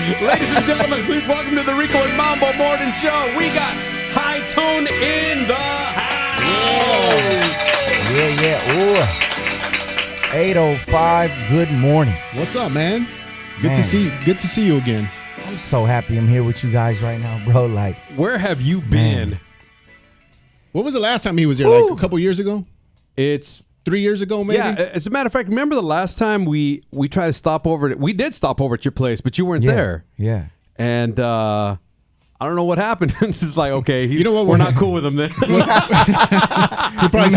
Ladies and gentlemen, please welcome to the Rico and Mambo Morning Show. We got High Tone in the house. Yeah. Ooh. 8:05. Good morning. What's up, man? Good to see you again. I'm so happy I'm here with you guys right now, bro. Like, where have you been? Man. When was the last time he was here? Like a couple years ago? It's 3 years ago, maybe? Yeah, as a matter of fact, remember the last time we tried to stop over? We did stop over at your place, but you weren't there. Yeah. And I don't know what happened. It's just like, okay, you know what? We're not cool with him then. He probably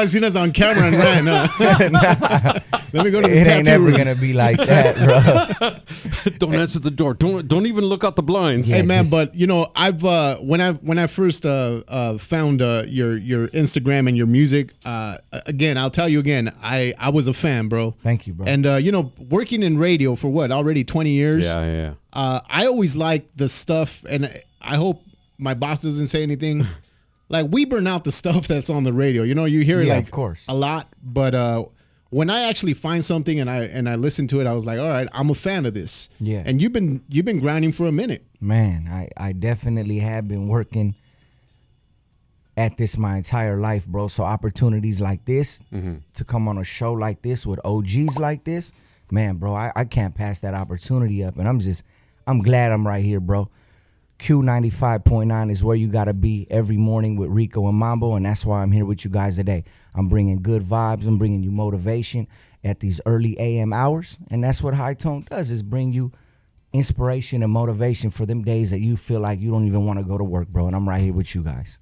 seen us on camera and ran, huh? Let me go to the It tattoo ain't ever room. gonna be like that, bro. Don't answer the door. Don't even look out the blinds. Hey man, but you know, I've when I first found your Instagram and your music, again, I'll tell you again, I was a fan, bro. Thank you, bro. And you know, working in radio for what, already 20 years? Yeah. I always liked the stuff, and I hope my boss doesn't say anything. Like, we burn out the stuff that's on the radio. You know, you hear it like of course. a lot, but when I actually find something and I listen to it, I was like, all right, I'm a fan of this. Yeah. And you've been grinding for a minute. Man, I definitely have been working at this my entire life, bro. So opportunities like this, to come on a show like this with OGs like this, man, bro, I can't pass that opportunity up. And I'm glad I'm right here, bro. Q95.9 is where you got to be every morning with Rico and Mambo, and that's why I'm here with you guys today. I'm bringing good vibes. I'm bringing you motivation at these early AM hours, and that's what High Tone does, is bring you inspiration and motivation for them days that you feel like you don't even want to go to work, bro, and I'm right here with you guys.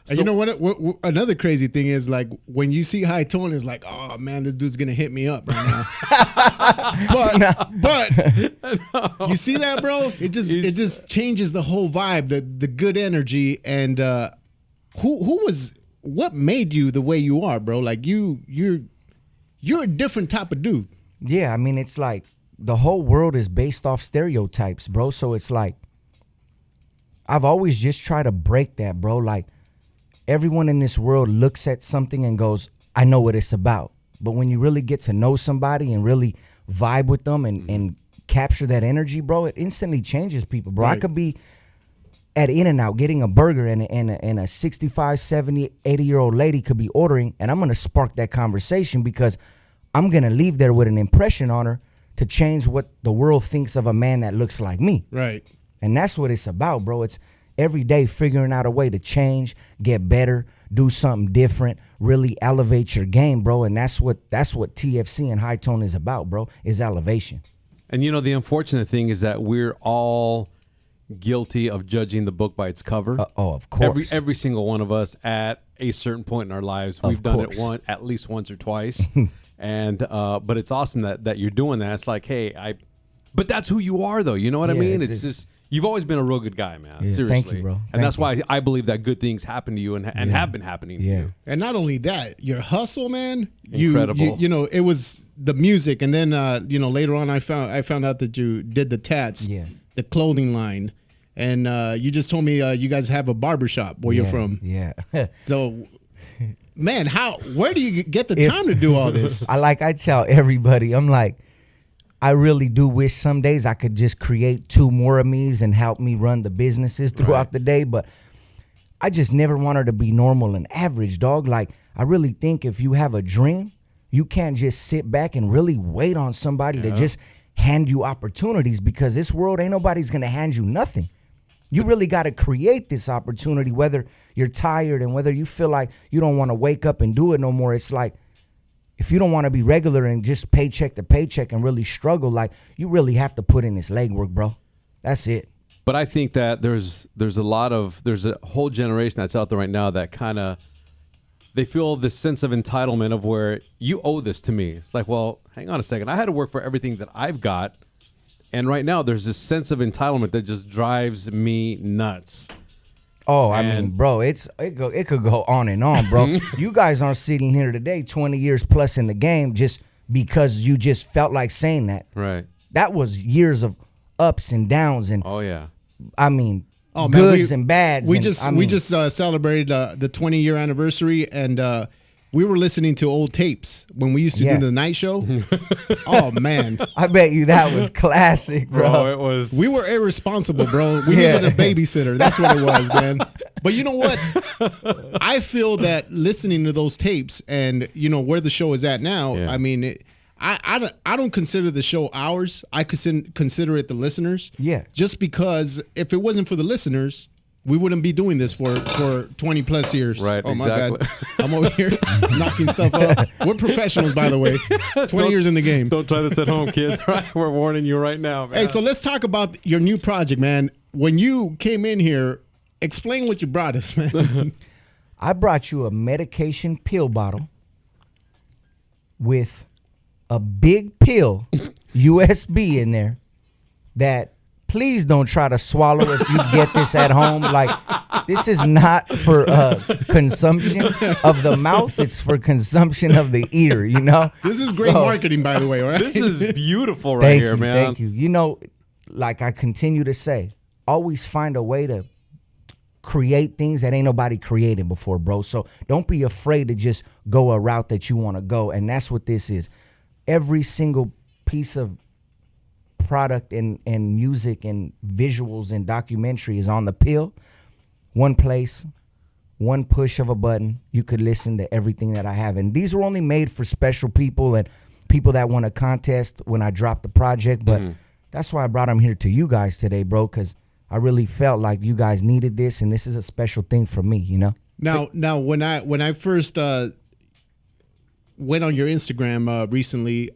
And you know what? Another crazy thing is, like, when you see High Tone, it's like, oh man, this dude's gonna hit me up right now. but you see that, bro? It just changes the whole vibe, the good energy, and what made you the way you are, bro? Like, you're a different type of dude. Yeah, I mean, it's like the whole world is based off stereotypes, bro. So it's like I've always just tried to break that, bro. Like, everyone in this world looks at something and goes, I know what it's about. But when you really get to know somebody and really vibe with them and capture that energy, bro, it instantly changes people, bro. Right. I could be at In-N-Out getting a burger and a 65, 70, 80-year-old lady could be ordering, and I'm going to spark that conversation because I'm going to leave there with an impression on her to change what the world thinks of a man that looks like me. Right. And that's what it's about, bro. It's every day figuring out a way to change, get better, do something different, really elevate your game, bro. And that's what TFC and High Tone is about, bro, is elevation. And you know, the unfortunate thing is that we're all guilty of judging the book by its cover. Of course. Every single one of us at a certain point in our lives, we've done it at least once or twice. And but it's awesome that you're doing that. It's like, hey, but that's who you are, though. You know what I mean? It's just, you've always been a real good guy, man. Yeah, Seriously. thank you, bro. And that's why I believe that good things happen to you and have been happening to you. And not only that, your hustle, man. Incredible. You know, it was the music, and then you know, later on, I found out that you did the tats, the clothing line, and you just told me you guys have a barbershop where you're from. Yeah. So, man, where do you get the time to do all this? I tell everybody, I'm like, I really do wish some days I could just create two more of me's and help me run the businesses throughout the day. But I just never wanted to be normal and average, dog. Like, I really think if you have a dream, you can't just sit back and really wait on somebody to just hand you opportunities, because this world ain't nobody's going to hand you nothing. You really got to create this opportunity, whether you're tired and whether you feel like you don't want to wake up and do it no more. It's like, if you don't want to be regular and just paycheck to paycheck and really struggle, like, you really have to put in this legwork, bro. That's it. But I think that there's a whole generation that's out there right now that kind of, they feel this sense of entitlement of where you owe this to me. It's like, well, hang on a second. I had to work for everything that I've got. And right now there's this sense of entitlement that just drives me nuts. Oh, I mean, bro, it could go on and on, bro. You guys aren't sitting here today 20 years plus in the game just because you just felt like saying that. Right. That was years of ups and downs and I mean, goods and bads. We just celebrated the 20-year anniversary, and we were listening to old tapes when we used to Yeah. do the night show. Oh man, I bet you that was classic, bro. it was. we were irresponsible, bro. We Yeah. needed a babysitter. That's what it was, man. But you know what? I feel that listening to those tapes and where the show is at now. Yeah. I mean, I don't consider the show ours. I consider it the listeners. Yeah. Just because if it wasn't for the listeners, we wouldn't be doing this for 20 plus years. Right, Oh my exactly. God. I'm over here knocking stuff up. We're professionals, by the way. 20 years in the game. Don't try this at home, kids. Right? We're warning you right now, man. Hey, so let's talk about your new project, man. When you came in here, explain what you brought us, man. I brought you a medication pill bottle with a big pill USB in there that please don't try to swallow if you get this at home. Like, this is not for consumption of the mouth. It's for consumption of the ear, This is great marketing, by the way, right? this is beautiful right Thank here, you, man. thank you. Like I continue to say, always find a way to create things that ain't nobody created before, bro. So don't be afraid to just go a route that you want to go. And that's what this is. Every single piece of product and music and visuals and documentary is on the pill. One place, one push of a button, you could listen to everything that I have. And these were only made for special people and people that want a contest when I drop the project. But that's why I brought them here to you guys today, bro, because I really felt like you guys needed this, and this is a special thing for me, Now, when I first went on your Instagram recently,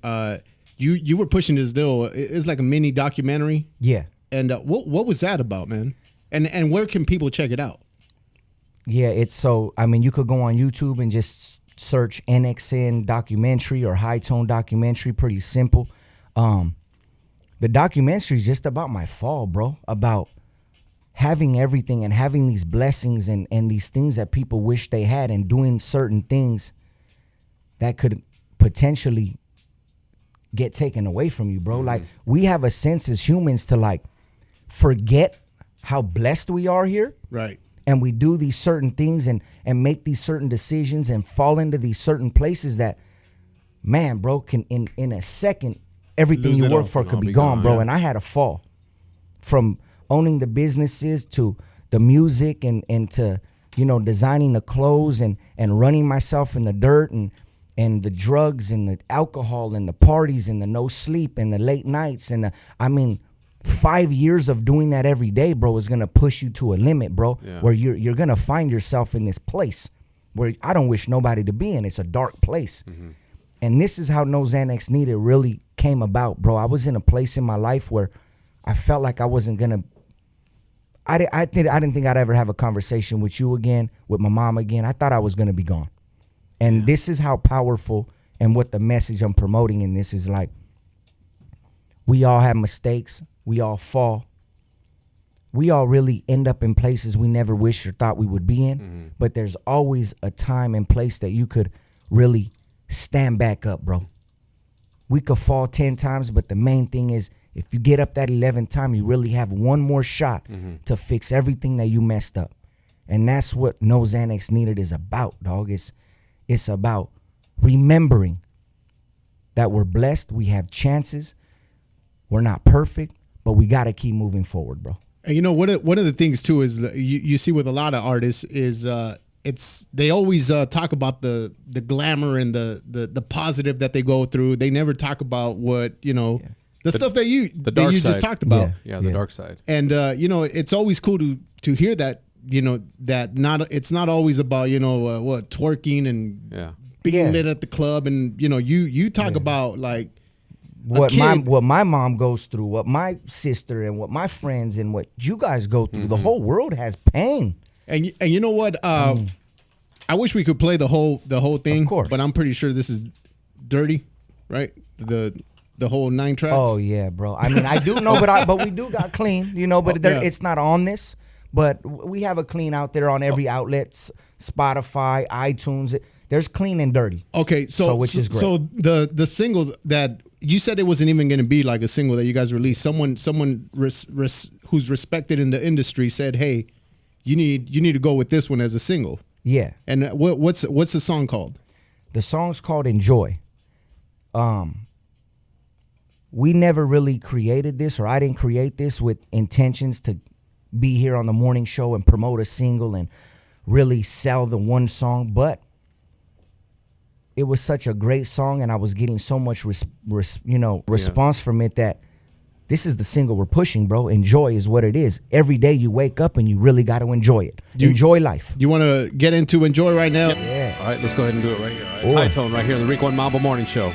you were pushing this deal. It's like a mini documentary. Yeah. And what was that about, man? And where can people check it out? Yeah, you could go on YouTube and just search NXN documentary or High Tone documentary. Pretty simple. The documentary is just about my fall, bro. About having everything and having these blessings and these things that people wish they had and doing certain things that could potentially get taken away from you, bro. Like, we have a sense as humans to like forget how blessed we are here. Right. And we do these certain things and make these certain decisions and fall into these certain places that, man, bro, can in a second, everything Lose you it work all. for could All be be gone, gone, bro. yeah. And I had a fall from owning the businesses to the music and to, designing the clothes and running myself in the dirt and the drugs and the alcohol and the parties and the no sleep and the late nights and 5 years of doing that every day, bro, is gonna push you to a limit, bro, Yeah. where you're gonna find yourself in this place where I don't wish nobody to be in. It's a dark place. And this is how No Xanax Needed really came about, bro. I was in a place in my life where I felt like I wasn't gonna. I didn't think I'd ever have a conversation with you again, with my mom again. I thought I was gonna be gone. And this is how powerful and what the message I'm promoting in this is like. We all have mistakes. We all fall. We all really end up in places we never wished or thought we would be in. But there's always a time and place that you could really stand back up, bro. We could fall 10 times, but the main thing is if you get up that 11th time, you really have one more shot to fix everything that you messed up. And that's what No Xanax Needed is about, dog. It's about remembering that we're blessed, we have chances, we're not perfect, but we got to keep moving forward, bro. And one of the things too is that you see with a lot of artists is they always talk about the glamour and the positive that they go through. They never talk about what the stuff that you just side. talk about. Yeah, the dark side. And it's always cool to hear that that it's not always about what twerking and Yeah. being lit at the club and you talk about like what my mom goes through, what my sister and what my friends and what you guys go through. The whole world has pain. And you know what? I wish we could play the whole thing. Of course. But I'm pretty sure this is dirty, right? The whole 9 tracks. Oh yeah, bro. I do know, but we do got clean, But Yeah. it's not on this. But we have a clean out there on every outlet, Spotify, iTunes. There's clean and dirty. Okay, so which is great. So the single that you said it wasn't even going to be like a single that you guys released. Someone who's respected in the industry said, "Hey, you need to go with this one as a single." Yeah. And what's the song called? The song's called Enjoy. We never really created this, or I didn't create this with intentions to be here on the morning show and promote a single and really sell the one song, but it was such a great song, and I was getting so much response from it that this is the single we're pushing, bro. Enjoy is what it is. Every day you wake up and you really got to enjoy it. Enjoy life. You want to get into Enjoy right now? Yeah. All right, let's go ahead and do it right here. All right. It's High Tone right here on the Rico and Mambo Morning Show.